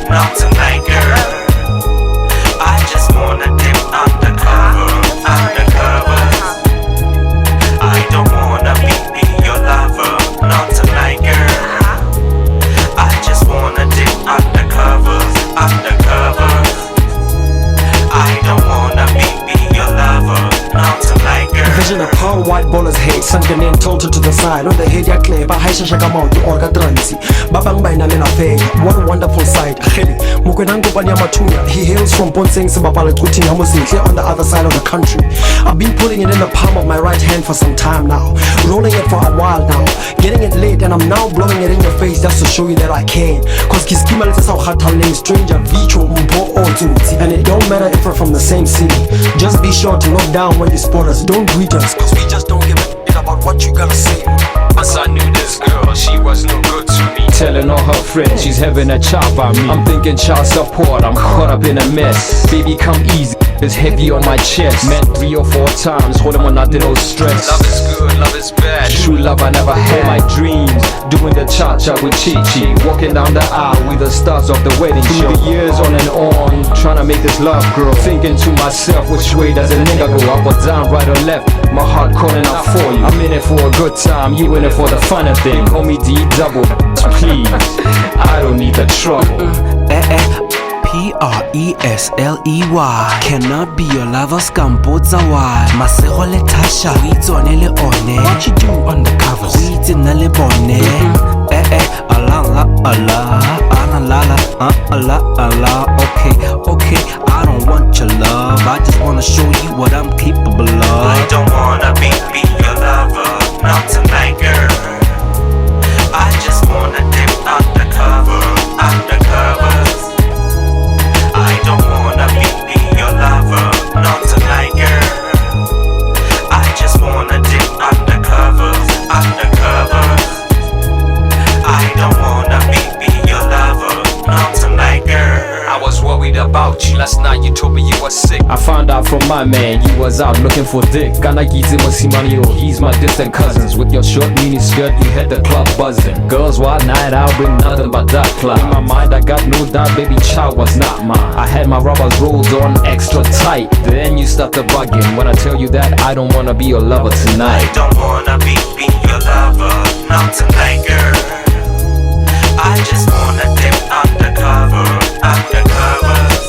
not tonight, girl. I just wanna dip undercover, undercovers. I don't wanna be your lover, not tonight, girl. I just wanna dip undercovers, undercovers. I don't wanna be your lover, not tonight, girl. Vision of how white ballers hate, sunken in, tilted to the side. On the head, ya clay, but high shaka mount, you orga transi. Babang by Namina Fay, what a wonderful sight. Heli, Mukwenango Banyamatuya, he hails from Ponsing Sabapala Kutin Hamusi, here on the other side of the country. I've been putting it in the palm of my right hand for some time now, rolling it for a while now, getting it late, and I'm now blowing it in your face just to show you that I can. Cause Kiskima is how Hataling, stranger, Vicho, Mbo, Otuti, and it don't matter if we're from the same city. Just be sure to look down when you spot us, don't greet us, cause we just don't give a shit about what you gotta say. Once I knew this girl, she was no good to me. Telling all her friends she's having a chop on me. I'm thinking child support, I'm caught up in a mess. Baby, come easy, it's heavy on my chest. Met 3 or 4 times, hold him on nothing, no stress. Love is good, love is bad. True love I never had. My dreams, doing the cha-cha with Chi-Chi, walking down the aisle with the stars of the wedding show. Through the years on and on, trying to make this love grow. Thinking to myself, which way does a nigga go? Up or down, right or left? My heart calling out for you. I'm in it for a good time, you in it for the fun of things. Call me D-double, please. I don't need the trouble. P-R-E-S-L-E-Y. Cannot be your lover, scambotza why. Masego le tasha, we tsone le one. What you do undercover? We tsena le bone. Ala la ala, ala la la, ala ala. Okay, I don't want your love. I just wanna show you what I'm capable of. I don't wanna be your lover, not tonight, girl. I just wanna dip undercover, undercovers. I don't wanna be your lover, not tonight, girl. I just wanna dip undercovers, undercovers. I don't wanna be your lover, not tonight, girl. I was worried about you. Last night you told me you were sick. I found out from my man you was out looking for dick. He's my distant cousins. With your short mini skirt you had the club buzzing. Girls wild night out bring nothing but that cloud. In my mind I got no doubt baby child was not mine. I had my rubbers rolled on extra tight. Then you started bugging when I tell you that I don't wanna be your lover tonight. I don't wanna be your lover, not tonight, girl. I just wanna dip undercover, undercovers.